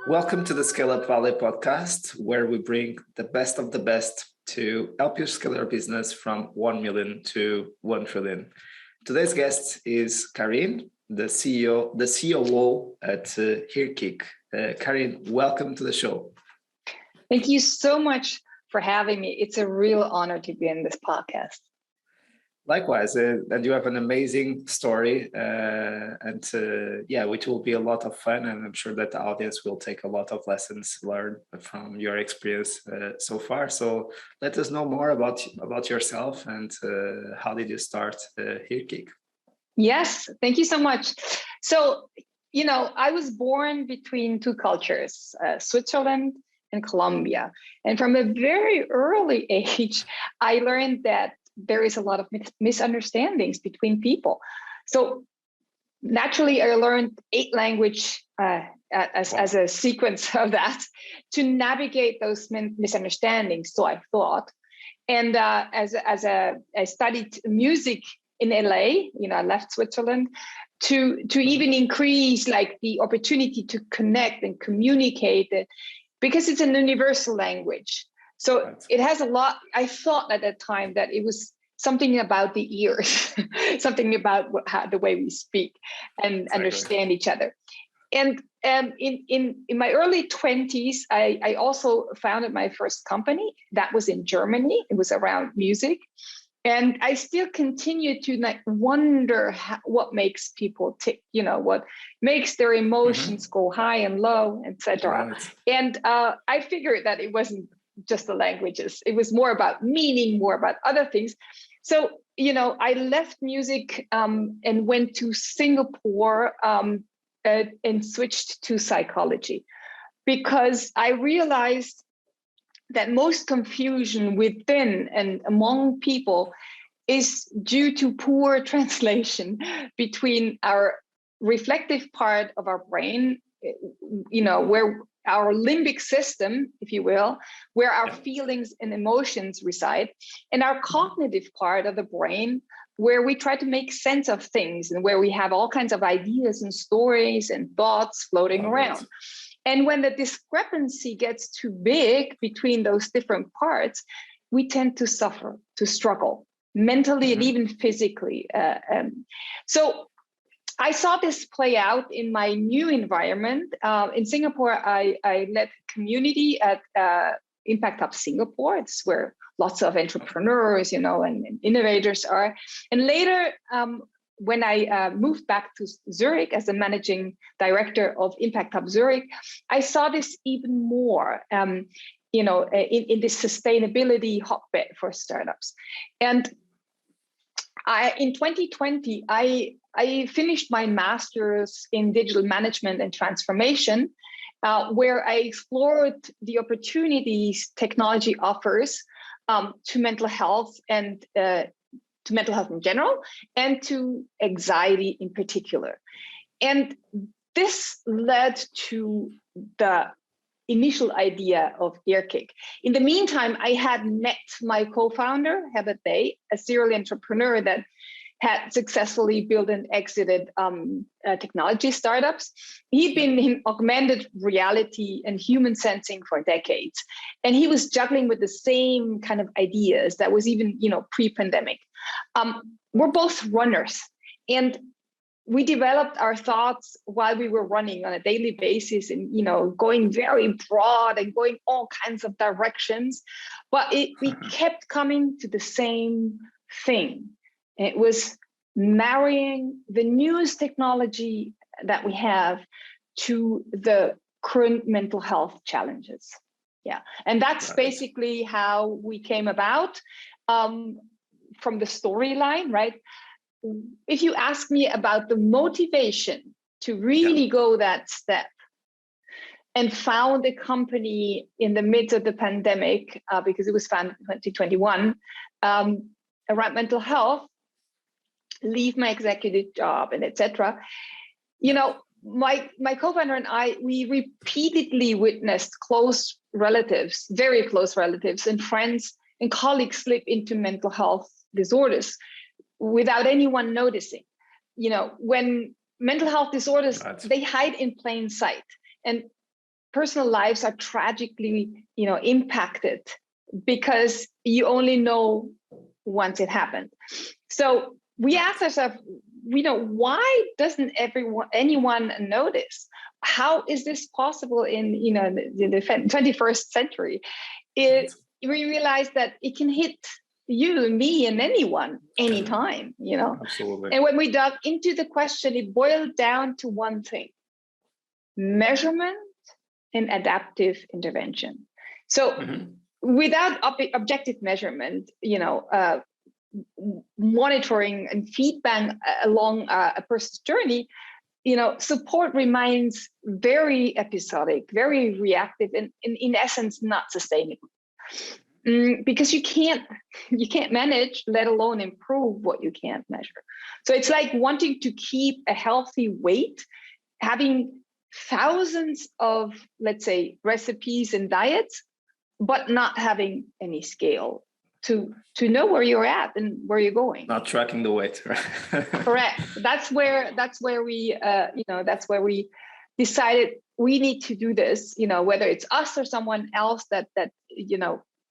Welcome to the Scaleup Valley podcast, where we bring the best of the best to help you scale your business from 1 million to 1 trillion. Today's guest is Karin, the COO at Earkick. Karin, welcome to the show. Thank you so much for having me. It's a real honor to be in this podcast. Likewise, and you have an amazing story, which will be a lot of fun, and I'm sure that the audience will take a lot of lessons learned from your experience so far. So let us know more about yourself and how did you start Earkick? Yes, thank you so much. So, I was born between two cultures, Switzerland and Colombia. And from a very early age, I learned that there is a lot of misunderstandings between people. So naturally, I learned 8 languages as a sequence of that to navigate those misunderstandings. So I thought, and I studied music in LA. I left Switzerland to even increase like the opportunity to connect and communicate it, because it's an universal language. So it has a lot. I thought at that time that it was something about the ears, something about the way we speak and understand each other. And in my early 20s, I also founded my first company that was in Germany. It was around music. And I still continue to wonder what makes people tick, what makes their emotions go high and low, etc. Right. And I figured that it wasn't just the languages. It was more about meaning, more about other things. So, I left music and went to Singapore and switched to psychology, because I realized that most confusion within and among people is due to poor translation between our reflective part of our brain, where our limbic system, if you will, where our feelings and emotions reside, and our cognitive part of the brain, where we try to make sense of things and where we have all kinds of ideas and stories and thoughts floating around. And when the discrepancy gets too big between those different parts, we tend to suffer, to struggle mentally and even physically. So I saw this play out in my new environment. In Singapore, I led community at Impact Hub Singapore. It's where lots of entrepreneurs, and innovators are. And later, when I moved back to Zurich as the managing director of Impact Hub Zurich, I saw this even more, in this sustainability hotbed for startups. And in 2020, I finished my master's in digital management and transformation, where I explored the opportunities technology offers to mental health and to mental health in general, and to anxiety in particular. And this led to the initial idea of Earkick. In the meantime, I had met my co-founder, Heather Day, a serial entrepreneur that had successfully built and exited technology startups. He'd been in augmented reality and human sensing for decades. And he was juggling with the same kind of ideas that was even, pre-pandemic. We're both runners, and we developed our thoughts while we were running on a daily basis and, going very broad and going all kinds of directions. But we kept coming to the same thing. It was marrying the newest technology that we have to the current mental health challenges. Yeah, and that's basically how we came about from the storyline, right? If you ask me about the motivation to really go that step and found a company in the midst of the pandemic, because it was founded in 2021, around mental health, leave my executive job and etc. My co-founder and I, we repeatedly witnessed close relatives, very close relatives and friends and colleagues slip into mental health disorders without anyone noticing. When mental health disorders, they hide in plain sight. And personal lives are tragically, impacted because you only know once it happened. So we asked ourselves, why doesn't anyone notice? How is this possible in the 21st century? We realized that it can hit you and me and anyone anytime, Absolutely. And when we dug into the question, it boiled down to one thing: measurement and adaptive intervention. So without objective measurement, monitoring and feedback along a person's journey, support remains very episodic, very reactive, and in essence, not sustainable. Because you can't manage, let alone improve what you can't measure. So it's like wanting to keep a healthy weight, having thousands of, let's say, recipes and diets, but not having any scale to know where you're at and where you're going. Not tracking the weight. Correct. That's where we decided we need to do this. Whether it's us or someone else that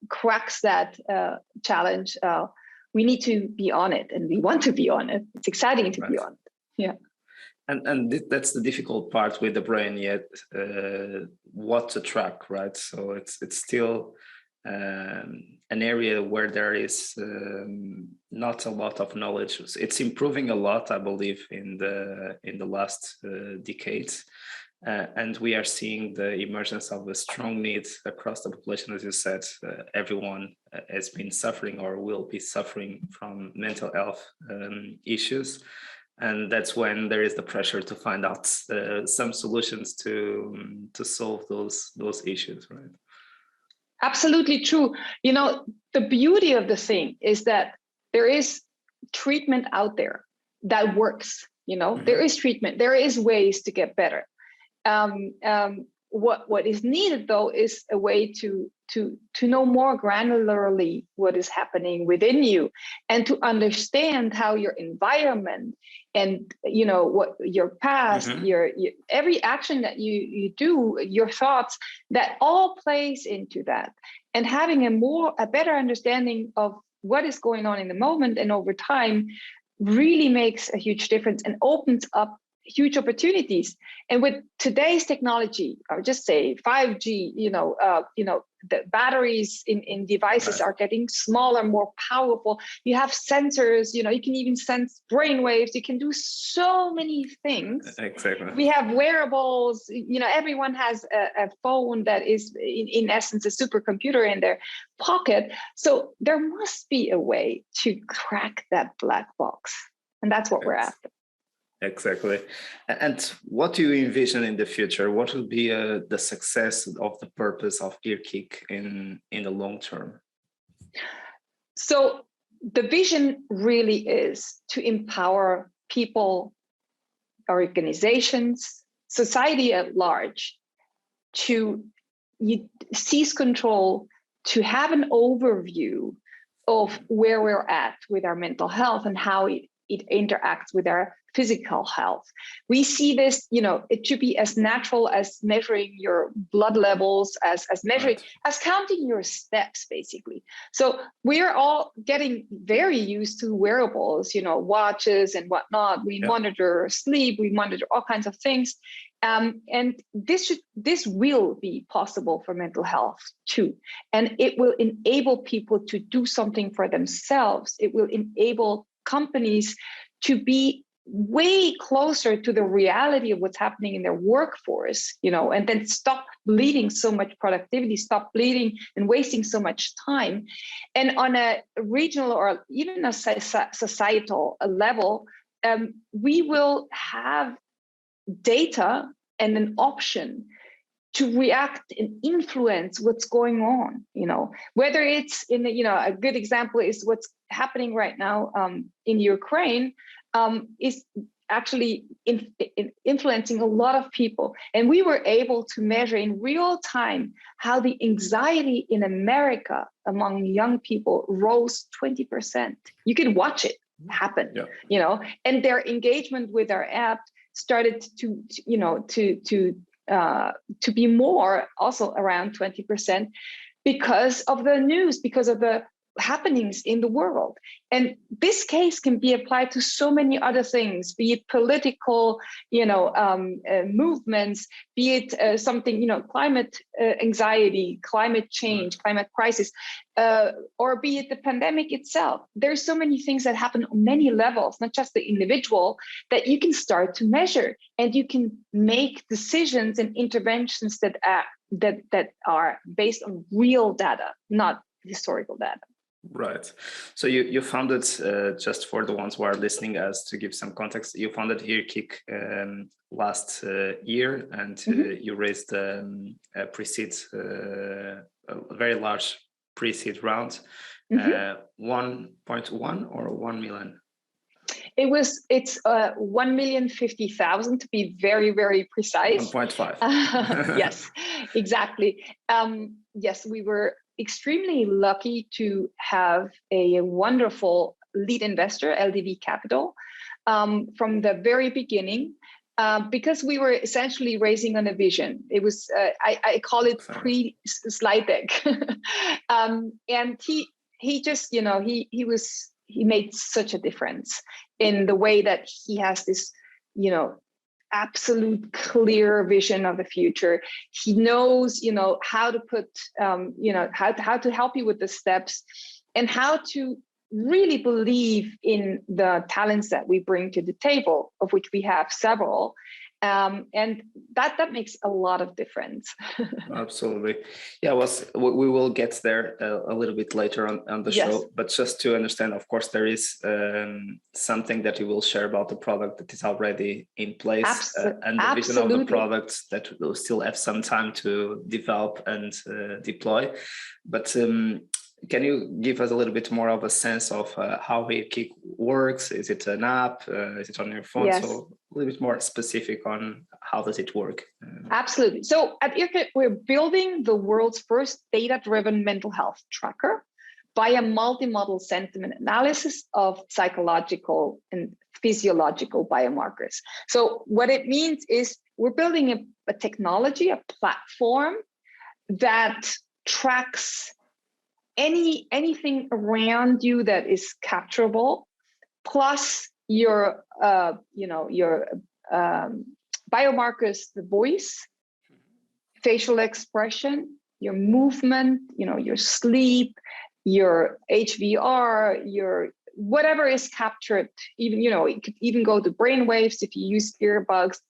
cracks that challenge, we need to be on it, and we want to be on it. It's exciting to be on it. Yeah. And that's the difficult part with the brain, yet what to track, right? So it's still an area where there is not a lot of knowledge. It's improving a lot, I believe, in the last decades. And we are seeing the emergence of a strong need across the population. As you said, everyone has been suffering or will be suffering from mental health issues. And that's when there is the pressure to find out some solutions to solve those issues, right? Absolutely true. The beauty of the thing is that there is treatment out there that works. There is treatment. There is ways to get better. What is needed, though, is a way to know more granularly what is happening within you, and to understand how your environment and what your past, your every action that you do, your thoughts, that all plays into that. And having a better understanding of what is going on in the moment and over time really makes a huge difference and opens up huge opportunities. And with today's technology, I would just say 5G, the batteries in devices are getting smaller, more powerful. You have sensors, you can even sense brain waves. You can do so many things. Exactly. We have wearables, everyone has a phone that is in essence a supercomputer in their pocket. So there must be a way to crack that black box. And that's what we're after. Exactly. And what do you envision in the future? What will be the success of the purpose of Earkick in the long term? So the vision really is to empower people, organizations, society at large, to seize control, to have an overview of where we're at with our mental health and how it interacts with our physical health. We see this, it should be as natural as measuring your blood levels, as measuring, as counting your steps, basically. So we are all getting very used to wearables, watches and whatnot. We monitor sleep, we monitor all kinds of things. And this will be possible for mental health too. And it will enable people to do something for themselves. It will enable companies to be way closer to the reality of what's happening in their workforce, and then stop bleeding so much productivity, stop bleeding and wasting so much time. And on a regional or even a societal level, we will have data and an option to react and influence what's going on, whether it's in a good example is what's happening right now in Ukraine, is actually influencing a lot of people. And we were able to measure in real time how the anxiety in America among young people rose 20%. You could watch it happen, and their engagement with our app started to to be more, also around 20%, because of the news, because of the happenings in the world. And this case can be applied to so many other things, be it political, movements, be it something, climate anxiety, climate change, climate crisis, or be it the pandemic itself. There's so many things that happen on many levels, not just the individual, that you can start to measure, and you can make decisions and interventions that are based on real data, not historical data. Right. So you founded, just for the ones who are listening, as to give some context, you founded Earkick last year, and you raised a pre-seed, a very large pre-seed round, 1.1 or 1 million? It's 1,050,000 to be very, very precise. 1.5. Yes, exactly. Yes, we were extremely lucky to have a wonderful lead investor, LDV Capital, from the very beginning, because we were essentially raising on a vision. It was, I call it pre-slide deck. And he just, he made such a difference in the way that he has this, absolute clear vision of the future. He knows, how to put, how to help you with the steps, and how to really believe in the talents that we bring to the table, of which we have several. And that makes a lot of difference. Absolutely. Yeah, we will get there a little bit later on the show, but just to understand, of course, there is something that you will share about the product that is already in place, and the vision of the products that will still have some time to develop and deploy. But can you give us a little bit more of a sense of how Earkick works? Is it an app? Is it on your phone? Yes. So a little bit more specific on how does it work? Absolutely. So at Earkick, we're building the world's first data-driven mental health tracker via multi-model sentiment analysis of psychological and physiological biomarkers. So what it means is we're building a technology, a platform that tracks anything around you that is capturable, plus your biomarkers, the voice, facial expression, your movement, your sleep, your HVR, your whatever is captured. Even it could even go to brain waves if you use earbuds,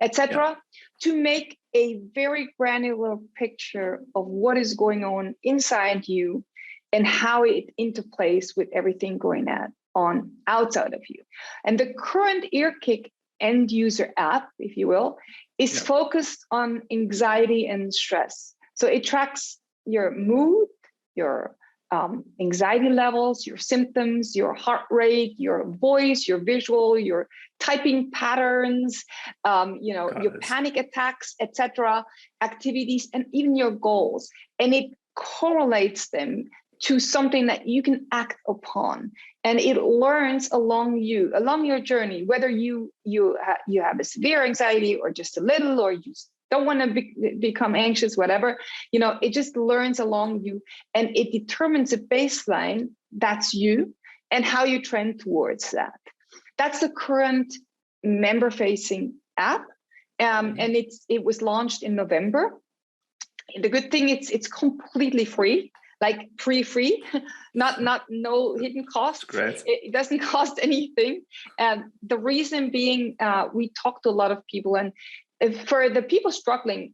etc., to make a very granular picture of what is going on inside you and how it interplays with everything going on outside of you. And the current Earkick end user app, if you will, is focused on anxiety and stress. So it tracks your mood, your anxiety levels, your symptoms, your heart rate, your voice, your visual, your typing patterns, your panic attacks, etc., activities, and even your goals. And it correlates them to something that you can act upon. And it learns along your journey, whether you have a severe anxiety or just a little, or you don't want to become anxious, whatever, it just learns along you, and it determines a baseline that's you and how you trend towards that. That's the current member-facing app, and it was launched in November. The good thing, it's completely free, like free, not no hidden costs. Great. It doesn't cost anything. The reason being, we talked to a lot of people, and for the people struggling,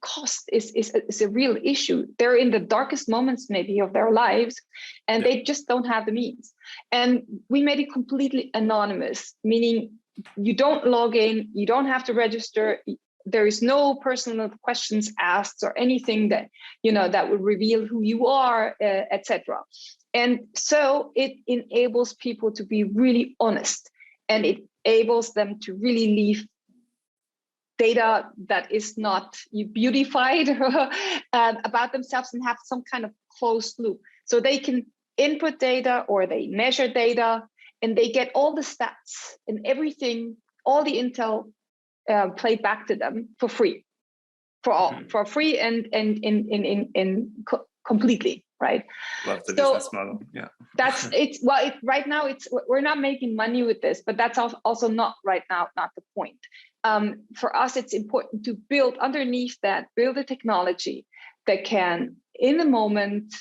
cost is a real issue. They're in the darkest moments maybe of their lives, and they just don't have the means. And we made it completely anonymous, meaning you don't log in, you don't have to register. There is no personal questions asked or anything that that would reveal who you are, etc. And so it enables people to be really honest, and it enables them to really leave data that is not beautified about themselves, and have some kind of closed loop. So they can input data or they measure data, and they get all the stats and everything all the intel played back to them for free, for free and completely, right? Love the business model. Yeah, that's it's well. Right now, we're not making money with this, but that's also not right now, not the point. For us, it's important to build underneath that, build a technology that can, in the moment,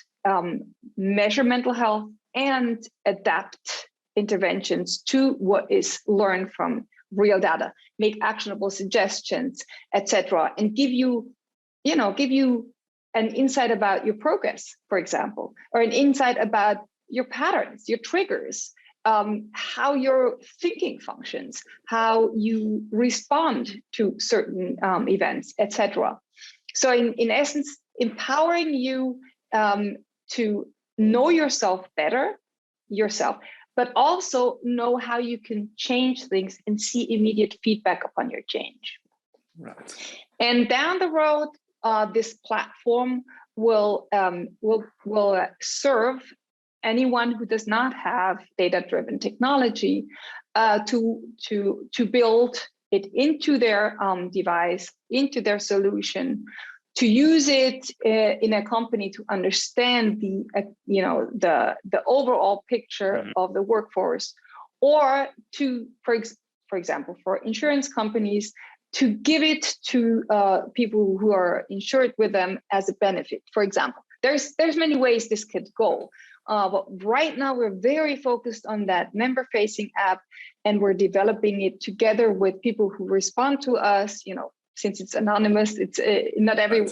measure mental health and adapt interventions to what is learned from real data, make actionable suggestions, etc., and give you an insight about your progress, for example, or an insight about your patterns, your triggers, how your thinking functions, how you respond to certain events, etc. So in essence, empowering you to know yourself better, but also know how you can change things and see immediate feedback upon your change. Right. And down the road, this platform will serve anyone who does not have data-driven technology to build it into their device, into their solution, to use it in a company to understand the overall picture of the workforce, or to, for example, for insurance companies, to give it to people who are insured with them as a benefit. For example, there's many ways this could go. But right now we're very focused on that member-facing app, and we're developing it together with people who respond to us. Since it's anonymous, it's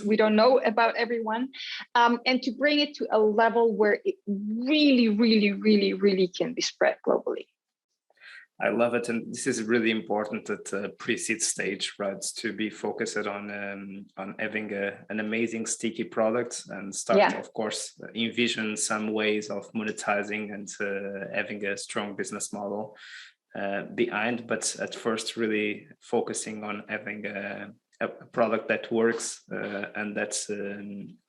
we don't know about everyone, and to bring it to a level where it really, really, really, really can be spread globally. I love it, and this is really important at the pre-seed stage, right? To be focused on having an amazing sticky product and start, of course, envision some ways of monetizing and having a strong business model behind. But at first, really focusing on having a product that works and that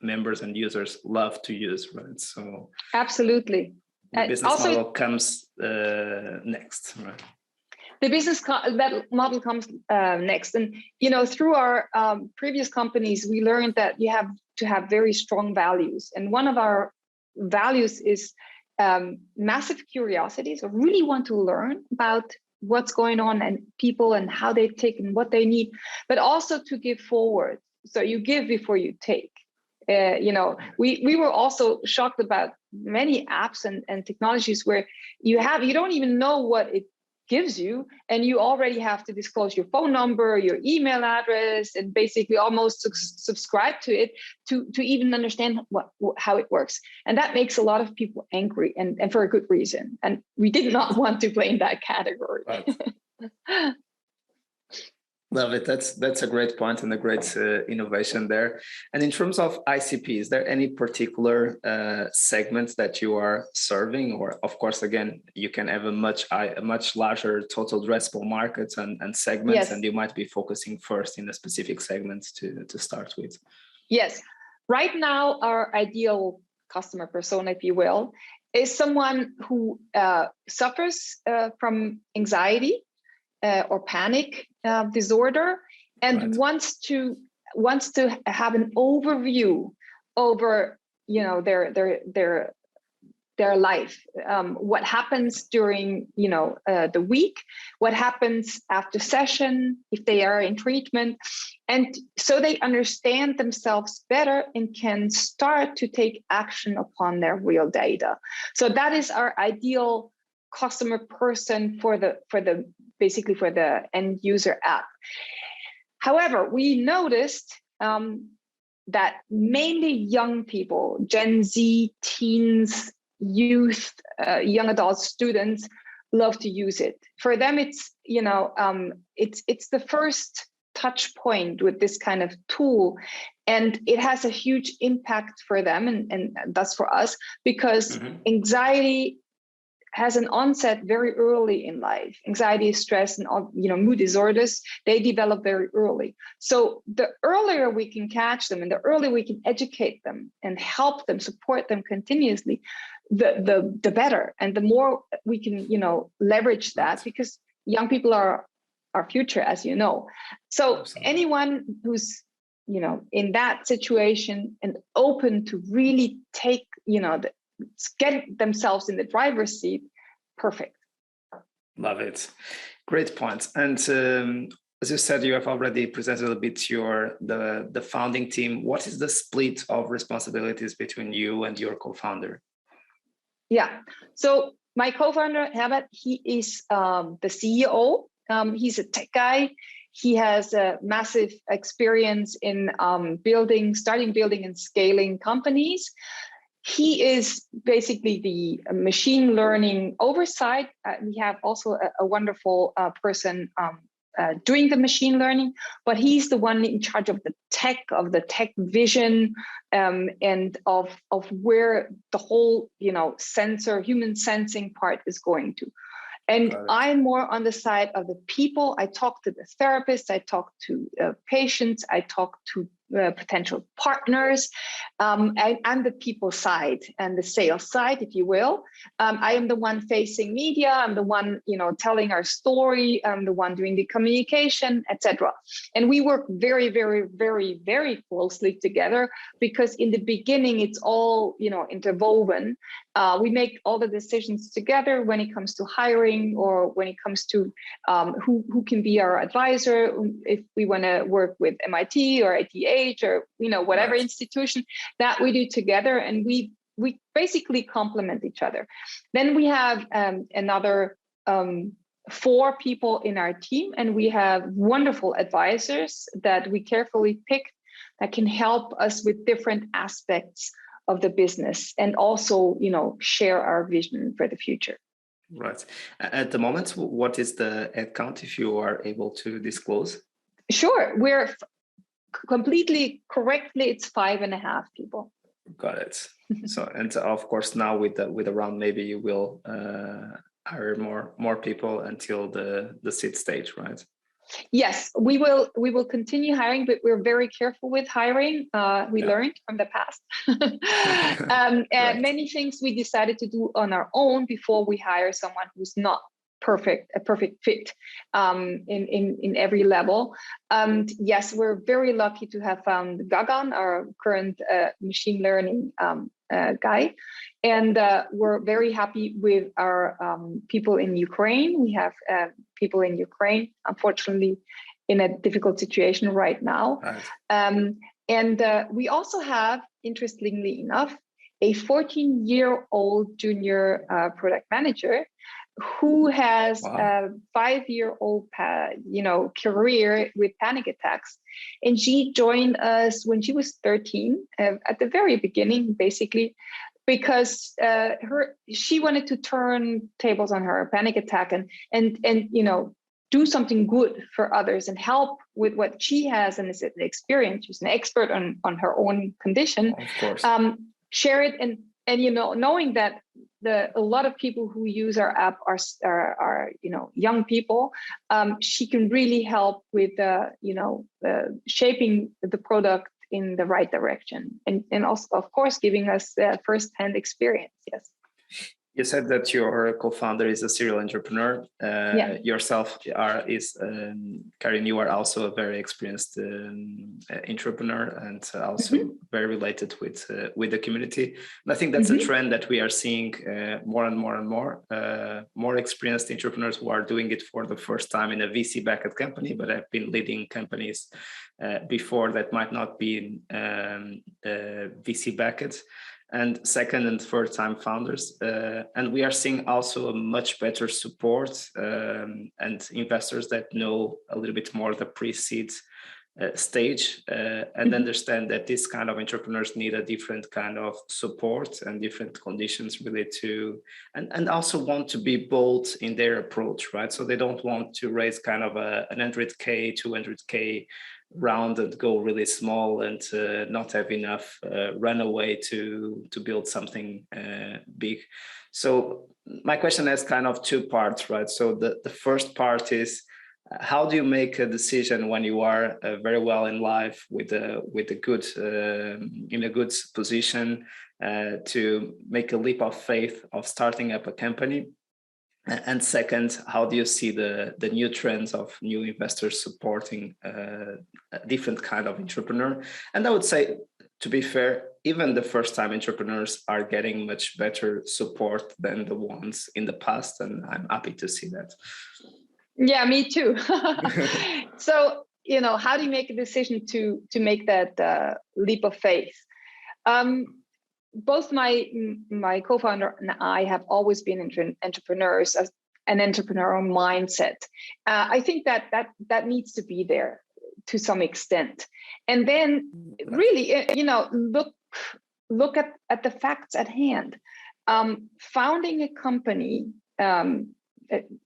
members and users love to use, right? So absolutely. The business model comes next, right? The that model comes next, and through our previous companies, we learned that you have to have very strong values, and one of our values is massive curiosity. So really want to learn about what's going on and people and how they take and what they need, but also to give forward. So you give before you take. We were also shocked about many apps and technologies where you don't even know what it gives you, and you already have to disclose your phone number, your email address, and basically almost subscribe to it to even understand how it works. And that makes a lot of people angry, and for a good reason. And we did not want to play in that category. Right. Love it. That's a great point and a great innovation there. And in terms of ICP, is there any particular segments that you are serving? Or, of course, again, you can have a much larger total addressable market and segments, yes, and you might be focusing first in a specific segment to start with. Yes. Right now, our ideal customer persona, if you will, is someone who suffers from anxiety or panic disorder, and right, wants to have an overview over their life, what happens during the week, what happens after session if they are in treatment, and so they understand themselves better and can start to take action upon their real data. So that is our ideal customer person for the end user app. However, we noticed that mainly young people, Gen Z, teens, youth, young adults, students love to use it. For them, it's the first touch point with this kind of tool, and it has a huge impact for them and thus for us, because anxiety has an onset very early in life. Anxiety, stress, and mood disorders, they develop very early. So the earlier we can catch them and the earlier we can educate them and help them, support them continuously, the better. And the more we can, leverage that, because young people are our future, as you know. So Absolutely. anyone who's in that situation and open to really take get themselves in the driver's seat, perfect. Love it. Great points. And as you said, you have already presented a bit the founding team. What is the split of responsibilities between you and your co-founder? Yeah. So my co-founder, Herbert, he is the CEO. He's a tech guy. He has a massive experience in starting, building, and scaling companies. He is basically the machine learning oversight. We have also a wonderful person doing the machine learning, but he's the one in charge of the tech vision, and of where the whole human sensing part is going to. And I'm more on the side of the people. I talk to the therapists, I talk to patients, I talk to potential partners. I'm the people side and the sales side, if you will. I am the one facing media. I'm the one, telling our story. I'm the one doing the communication, etc. And we work very, very, very, very closely together because in the beginning, it's all, interwoven. We make all the decisions together when it comes to hiring or when it comes to who can be our advisor, if we want to work with MIT or ITH or whatever institution that we do together, and we basically complement each other. Then we have another 4 people in our team, and we have wonderful advisors that we carefully pick that can help us with different aspects of the business and also share our vision for the future. Right. At the moment, what is the head count, if you are able to disclose? Sure. We're completely correctly, it's 5.5 people. Got it. So, and of course, now with the round, maybe you will hire more people until the seed stage, right? Yes, we will continue hiring, but we're very careful with hiring. We learned from the past. Many things we decided to do on our own before we hire someone who's not a perfect fit in every level. Yes, we're very lucky to have found Gagan, our current machine learning guy. And we're very happy with our people in Ukraine. We have people in Ukraine, unfortunately, in a difficult situation right now. Right. And we also have, interestingly enough, a 14-year-old junior product manager who has a 5-year-old career with panic attacks. And she joined us when she was 13, at the very beginning, basically, because she wanted to turn tables on her panic attack and do something good for others and help with what she has and is an experience. She's an expert on her own condition. Of course. Share it and knowing that a lot of people who use our app are young people. She can really help with shaping the product in the right direction, and also, of course, giving us first-hand experience. Yes. You said that your co-founder is a serial entrepreneur. Yourself Karin, you are also a very experienced entrepreneur and also very related with the community. And I think that's a trend that we are seeing more and more and more experienced entrepreneurs who are doing it for the first time in a VC-backed company, but have been leading companies before that might not be VC-backed. And second and third time founders. And we are seeing also a much better support and investors that know a little bit more the pre-seed stage and understand that this kind of entrepreneurs need a different kind of support and different conditions really and also want to be bold in their approach, right? So they don't want to raise kind of an 100K, 200K round and go really small and not have enough runaway to build something big. So my question has kind of 2 parts, right? So the first part is, how do you make a decision when you are very well in life with a good in a good position to make a leap of faith of starting up a company? And second, how do you see the new trends of new investors supporting a different kind of entrepreneur? And I would say, to be fair, even the first-time entrepreneurs are getting much better support than the ones in the past, and I'm happy to see that. Yeah, me too. So, how do you make a decision to make that leap of faith? Both my co-founder and I have always been entrepreneurs, an entrepreneurial mindset. I think that needs to be there to some extent, and then really, look at the facts at hand. Founding a company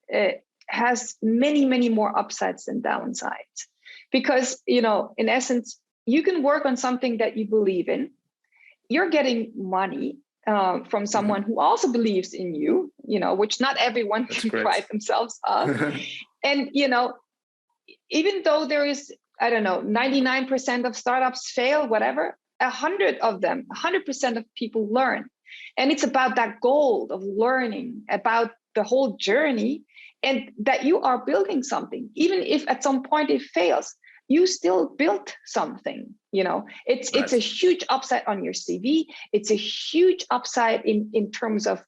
it has many more upsides than downsides, because in essence, you can work on something that you believe in. You're getting money from someone who also believes in you, which not everyone can pride themselves of. And, even though there is, 99% of startups fail, whatever, 100 of them, 100% of people learn. And it's about that goal of learning, about the whole journey, and that you are building something. Even if at some point it fails, you still built something. It's a huge upside on your CV. It's a huge upside in terms of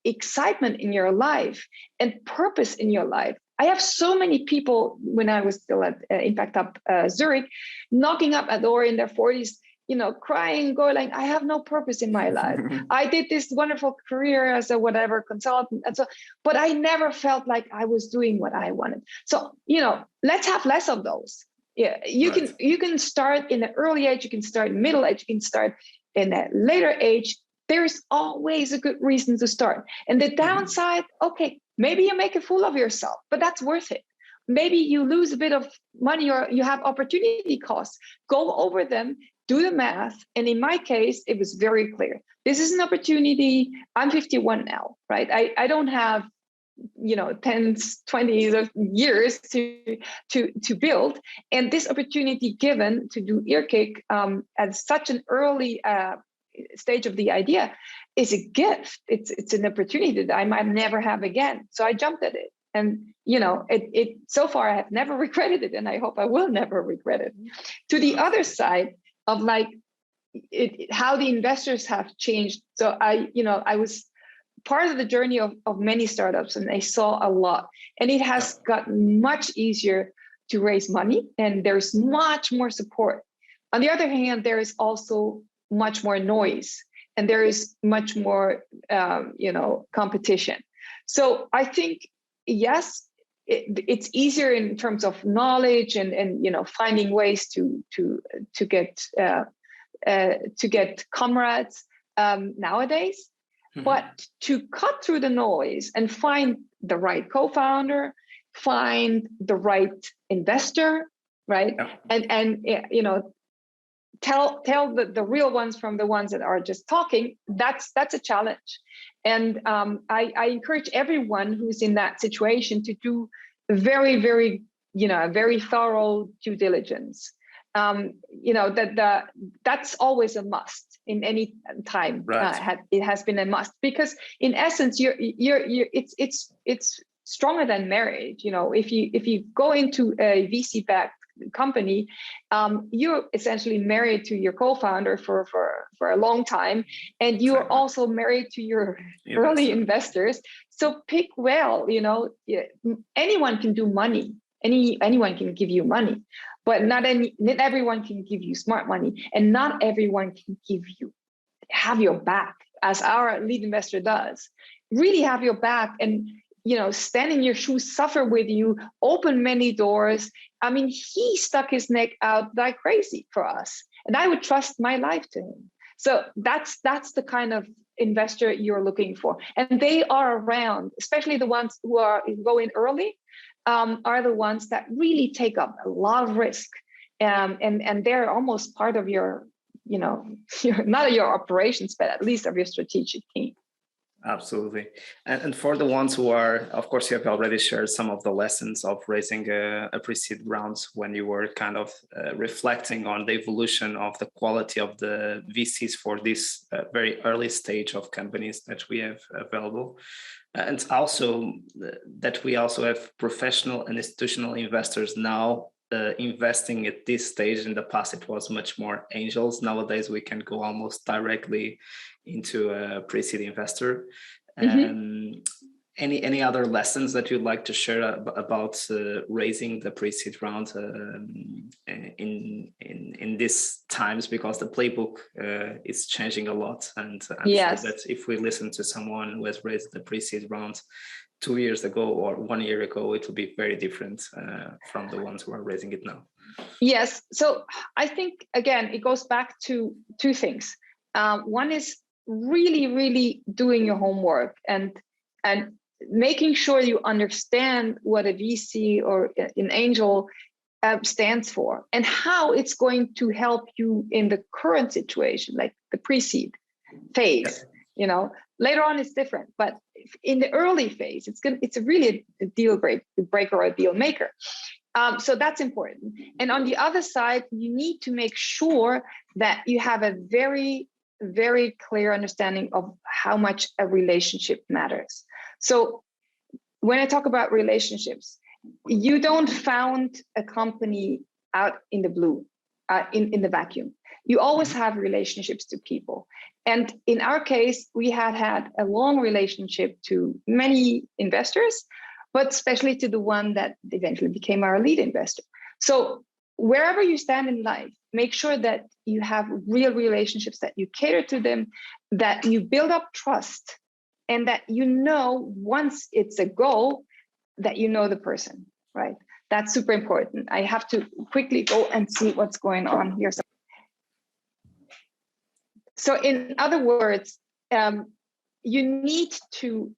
excitement in your life and purpose in your life. I have so many people, when I was still at Impact Up Zurich, knocking up a door in their 40s, crying, going like, I have no purpose in my life. I did this wonderful career as a whatever consultant, and so, but I never felt like I was doing what I wanted. So, let's have less of those. Yeah, you can start in an early age, you can start in middle age, you can start in a later age. There's always a good reason to start. And the downside, okay, maybe you make a fool of yourself, but that's worth it. Maybe you lose a bit of money or you have opportunity costs. Go over them, do the math. And in my case, it was very clear. This is an opportunity. I'm 51 now, right? I don't have, 10s, 20s of years to build. And this opportunity given to do Earkick at such an early stage of the idea is a gift. It's an opportunity that I might never have again. So I jumped at it. And, it so far I have never regretted it. And I hope I will never regret it. To the other side of how the investors have changed. So I was part of the journey of many startups, and I saw a lot. And it has gotten much easier to raise money, and there's much more support. On the other hand, there is also much more noise, and there is much more competition. So I think, yes, it's easier in terms of knowledge and finding ways to get comrades nowadays. But to cut through the noise and find the right co-founder, find the right investor, right, and tell the real ones from the ones that are just talking. That's a challenge. And I encourage everyone who's in that situation to do very, very, very thorough due diligence. That's always a must in any time. Right. It has been a must, because in essence, it's stronger than marriage. If you go into a VC-backed company, you're essentially married to your co-founder for a long time, and you are also married to your early investors. So pick well. Anyone can do money. Anyone can give you money, but not everyone can give you smart money, and not everyone can have your back, as our lead investor does. Really have your back and stand in your shoes, suffer with you, open many doors. I mean, he stuck his neck out like crazy for us, and I would trust my life to him. So that's the kind of investor you're looking for, and they are around, especially the ones who go in early. Are the ones that really take up a lot of risk, and they're almost part of your, not your operations, but at least of your strategic team. Absolutely. And for the ones who are, of course, you have already shared some of the lessons of raising a pre-seed rounds when you were kind of reflecting on the evolution of the quality of the VCs for this very early stage of companies that we have available. And also that we also have professional and institutional investors now investing at this stage. In the past, it was much more angels. Nowadays, we can go almost directly into a pre-seed investor. Any other lessons that you'd like to share about raising the pre-seed round in these times, because the playbook is changing a lot, and I'm sure that if we listen to someone who has raised the pre-seed round 2 years ago or 1 year ago, it will be very different from the ones who are raising it now. Yes. So I think, again, it goes back to two things. One is really doing your homework and making sure you understand what a VC or an angel stands for and how it's going to help you in the current situation, like the pre-seed phase. Later on it's different, but in the early phase, it's really a deal breaker or a deal maker. So that's important. And on the other side, you need to make sure that you have a very, very clear understanding of how much a relationship matters. So when I talk about relationships, you don't found a company out in the blue, in the vacuum. You always have relationships to people. And in our case, we had a long relationship to many investors, but especially to the one that eventually became our lead investor. So wherever you stand in life, make sure that you have real relationships, that you cater to them, that you build up trust, and that once it's a go, that the person, right? That's super important. I have to quickly go and see what's going on here. So in other words, you need to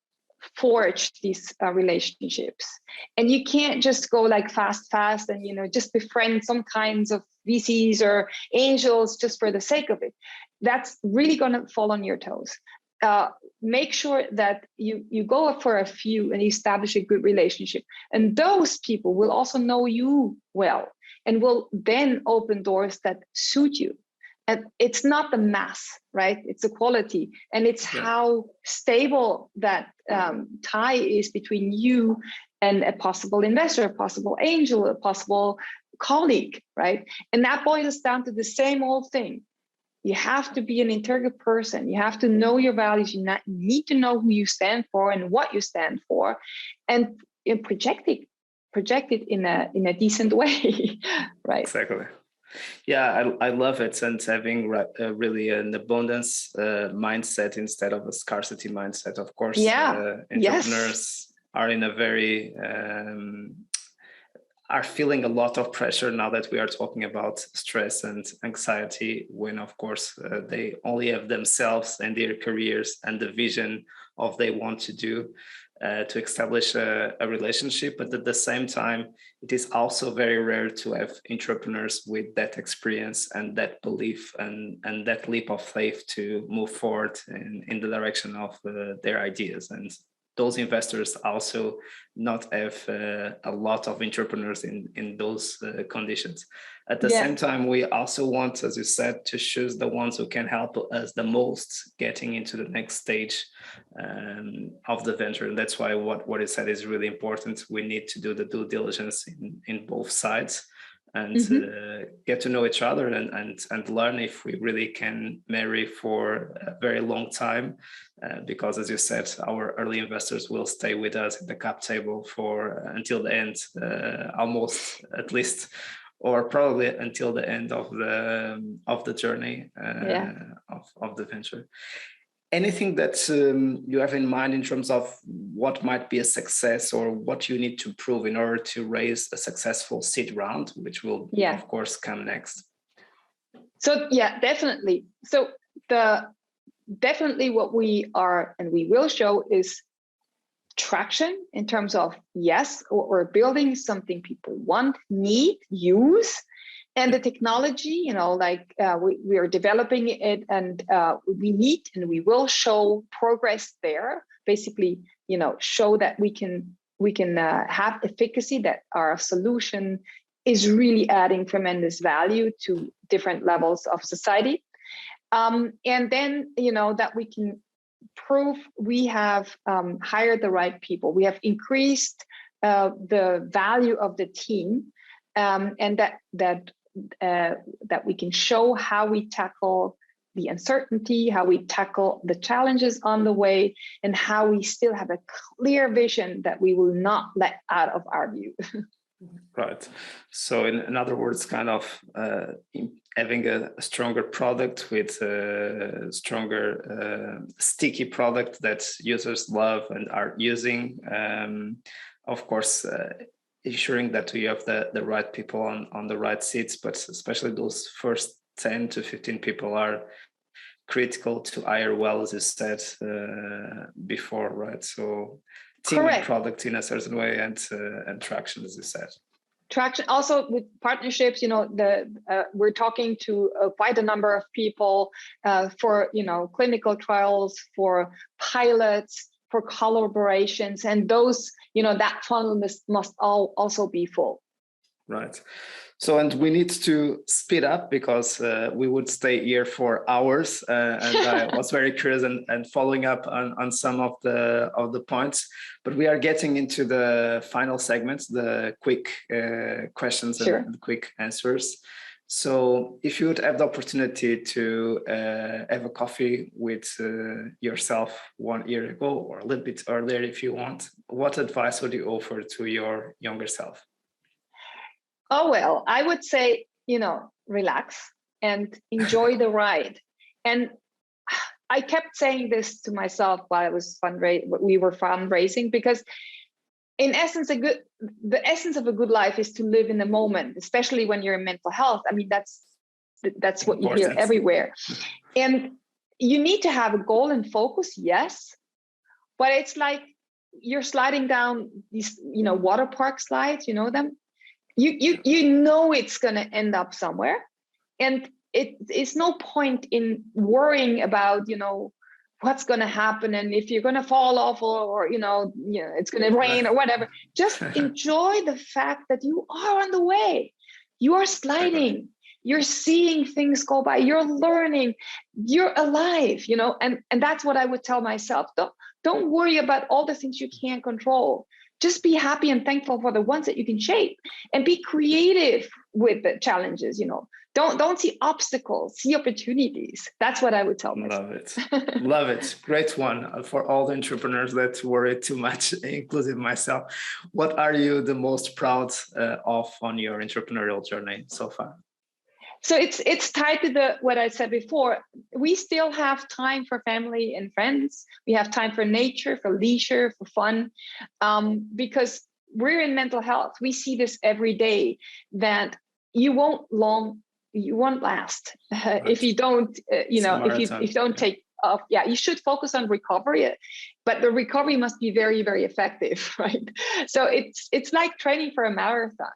forge these relationships, and you can't just go like fast and just befriend some kinds of VCs or angels just for the sake of it. That's really going to fall on your toes. Make sure that you go for a few and establish a good relationship, and those people will also know you well and will then open doors that suit you. And it's not the mass, right? It's the quality, and it's how stable that tie is between you and a possible investor, a possible angel, a possible colleague, right? And that boils down to the same old thing. You have to be an integral person. You have to know your values. You need to know who you stand for and what you stand for, and project it in a decent way, right? Exactly. Yeah, I love it. And having really an abundance mindset instead of a scarcity mindset. Of course, entrepreneurs are in a very are feeling a lot of pressure now that we are talking about stress and anxiety, when of course they only have themselves and their careers and the vision of they want to do to establish a relationship. But at the same time, it is also very rare to have entrepreneurs with that experience and that belief and that leap of faith to move forward in the direction of their ideas. And those investors also not have a lot of entrepreneurs in those conditions. At the same time, we also want, as you said, to choose the ones who can help us the most getting into the next stage of the venture. And that's why what you said is really important. We need to do the due diligence in both sides and get to know each other and learn if we really can marry for a very long time. Because as you said, our early investors will stay with us in the cap table for until the end, almost at least, or probably until the end of the journey of the venture. Anything that you have in mind in terms of what might be a success or what you need to prove in order to raise a successful seed round, which will of course come next? So definitely. So definitely what we are and we will show is traction in terms of we're building something people want, need, use. And the technology, we are developing it, and we need and we will show progress there. Basically, show that we can have efficacy, that our solution is really adding tremendous value to different levels of society. And then, that we can proof we have hired the right people. We have increased the value of the team, and that we can show how we tackle the uncertainty, how we tackle the challenges on the way, and how we still have a clear vision that we will not let out of our view. Right. So in other words, kind of having a stronger product with a stronger sticky product that users love and are using. Of course, ensuring that you have the right people on the right seats, but especially those first 10 to 15 people are critical to hire well, as you said before, right? So team and product in a certain way, and traction, as you said. Traction also with partnerships. We're talking to quite a number of people for clinical trials, for pilots, for collaborations, and those that funnel must also be full. Right. So, and we need to speed up because we would stay here for hours. And I was very curious and following up on some of the points. But we are getting into the final segments, the quick questions Sure. and quick answers. So, if you would have the opportunity to have a coffee with yourself 1 year ago or a little bit earlier, if you want, what advice would you offer to your younger self? Oh, well, I would say, relax and enjoy the ride. And I kept saying this to myself while I was we were fundraising, because in essence, the essence of a good life is to live in the moment, especially when you're in mental health. I mean, that's what you hear everywhere. And you need to have a goal and focus, yes, but it's like you're sliding down these, water park slides, you know them? You know it's going to end up somewhere, and it's no point in worrying about what's going to happen and if you're going to fall off or it's going to rain or whatever. Just enjoy the fact that you are on the way. You are sliding. You're seeing things go by. You're learning. You're alive. And that's what I would tell myself. Don't worry about all the things you can't control. Just be happy and thankful for the ones that you can shape, and be creative with the challenges. Don't see obstacles, see opportunities. That's what I would tell myself. Love it. Love it. Great one for all the entrepreneurs that worry too much, including myself. What are you the most proud of on your entrepreneurial journey so far? So it's tied to what I said before. We still have time for family and friends. We have time for nature, for leisure, for fun, because we're in mental health. We see this every day, that you won't last if you don't, if you don't take off. Yeah, you should focus on recovery, but the recovery must be very, very effective, right? So it's like training for a marathon.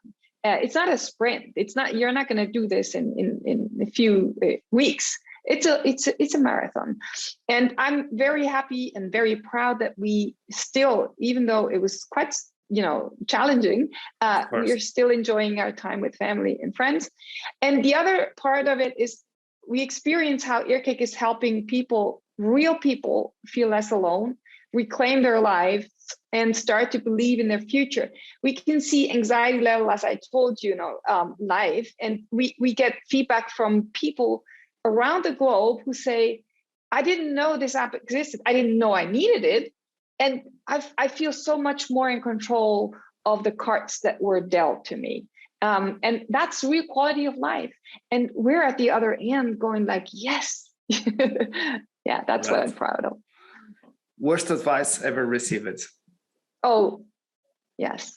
It's not a sprint. You're not going to do this in a few weeks. It's a marathon. And I'm very happy and very proud that we still, even though it was quite, challenging, we are still enjoying our time with family and friends. And the other part of it is we experience how Earkick is helping real people feel less alone, reclaim their lives, and start to believe in their future. We can see anxiety level, as I told you, live, and we get feedback from people around the globe who say, I didn't know this app existed. I didn't know I needed it. And I feel so much more in control of the cards that were dealt to me. And that's real quality of life. And we're at the other end going like, yes. Yeah, that's what I'm proud of. Worst advice ever received? Oh, yes.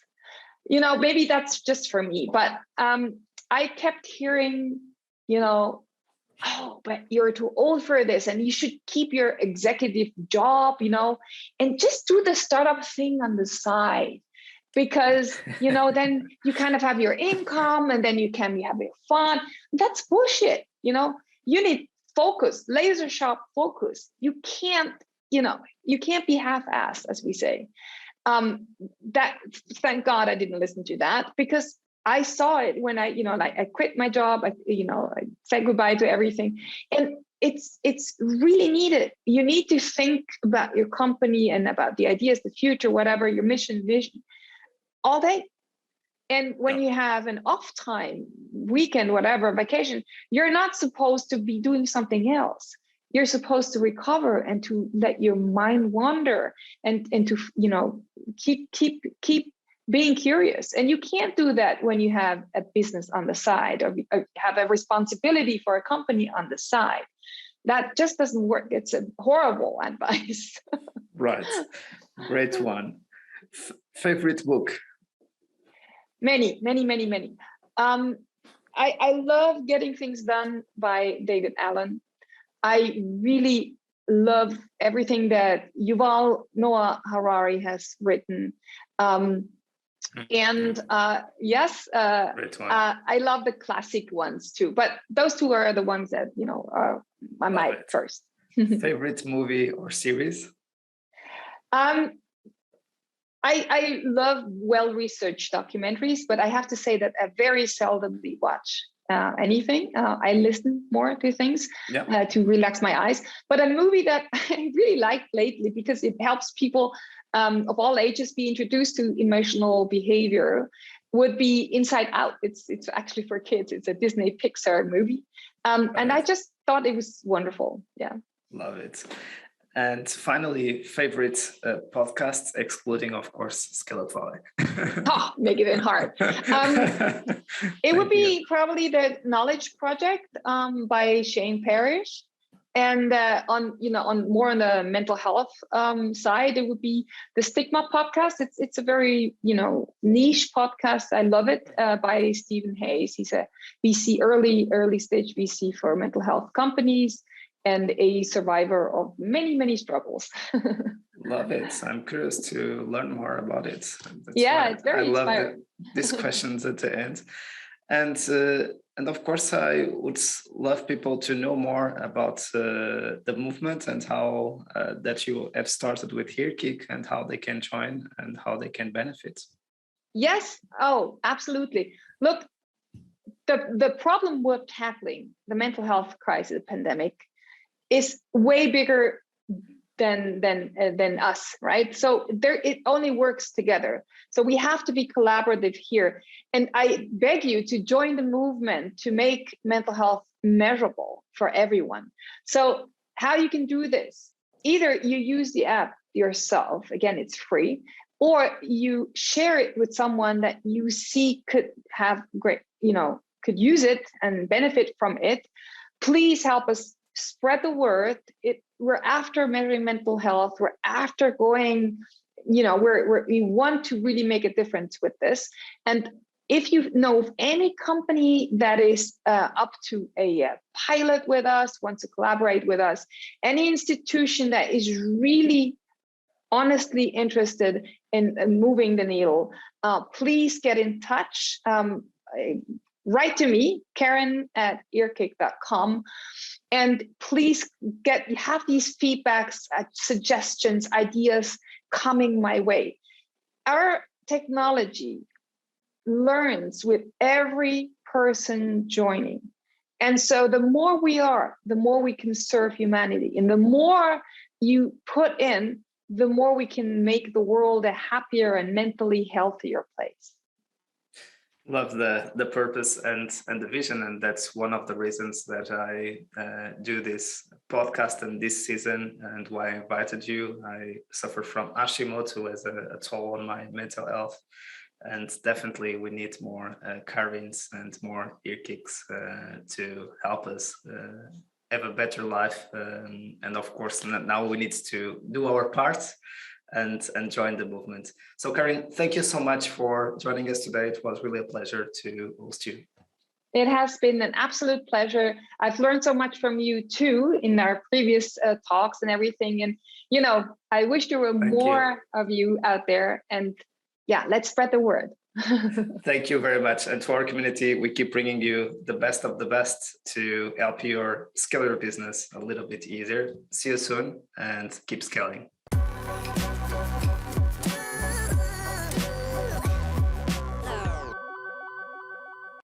Maybe that's just for me, but I kept hearing, oh, but you're too old for this and you should keep your executive job, and just do the startup thing on the side, because, then you kind of have your income and then you can be having fun. That's bullshit. You need focus, laser sharp focus. You can't be half-assed, as we say. That, thank God I didn't listen to that, because I saw it when I, I quit my job, I said goodbye to everything. And it's really needed. You need to think about your company and about the ideas, the future, whatever, your mission, vision, all day. And when you have an off time, weekend, whatever, vacation, you're not supposed to be doing something else. You're supposed to recover and to let your mind wander and to, keep being curious. And you can't do that when you have a business on the side or have a responsibility for a company on the side. That just doesn't work. It's a horrible advice. Right. Great one. Favorite book? Many. I love Getting Things Done by David Allen. I really love everything that Yuval Noah Harari has written. Yes, I love the classic ones too, but those two are the ones that, are on my first. Favorite movie or series? I love well-researched documentaries, but I have to say that I very seldomly watch anything. I listen more to things to relax my eyes. But a movie that I really like lately because it helps people of all ages be introduced to emotional behavior would be Inside Out. It's actually for kids. It's a Disney Pixar movie. And I just thought it was wonderful. Yeah. Love it. And finally, favorite podcasts, excluding, of course, Scaleup Valley. Make it hard. It would be probably the Knowledge Project by Shane Parrish. And on more on the mental health side, it would be the Stigma podcast. It's a very, niche podcast. I love it by Stephen Hayes. He's a VC, early stage VC for mental health companies, and a survivor of many, many struggles. Love it. I'm curious to learn more about it. It's very inspiring. I love these questions at the end. And of course, I would love people to know more about the movement and how that you have started with Earkick and how they can join and how they can benefit. Yes. Oh, absolutely. Look, the problem we're tackling, the mental health crisis, pandemic, is way bigger than us, right? So it only works together. So we have to be collaborative here. And I beg you to join the movement to make mental health measurable for everyone. So how you can do this, either you use the app yourself, again, it's free, or you share it with someone that you see could have great, could use it and benefit from it. Please help us spread the word. We're after measuring mental health. We're after going, we want to really make a difference with this. And if you know of any company that is up to a pilot with us, wants to collaborate with us, any institution that is really honestly interested in moving the needle, please get in touch. Write to me, Karin@earkick.com. And please have these feedbacks, suggestions, ideas coming my way. Our technology learns with every person joining. And so the more we are, the more we can serve humanity. And the more you put in, the more we can make the world a happier and mentally healthier place. Love the purpose and the vision, and that's one of the reasons that I do this podcast and this season, and why I invited you. I suffer from Hashimoto as a toll on my mental health, and definitely we need more Karins and more Earkicks to help us have a better life, and of course now we need to do our part and join the movement. So Karin, thank you so much for joining us today. It was really a pleasure to host you. It has been an absolute pleasure. I've learned so much from you too in our previous talks and everything. And, I wish there were more of you out there. And let's spread the word. Thank you very much. And to our community, we keep bringing you the best of the best to help your scale your business a little bit easier. See you soon and keep scaling.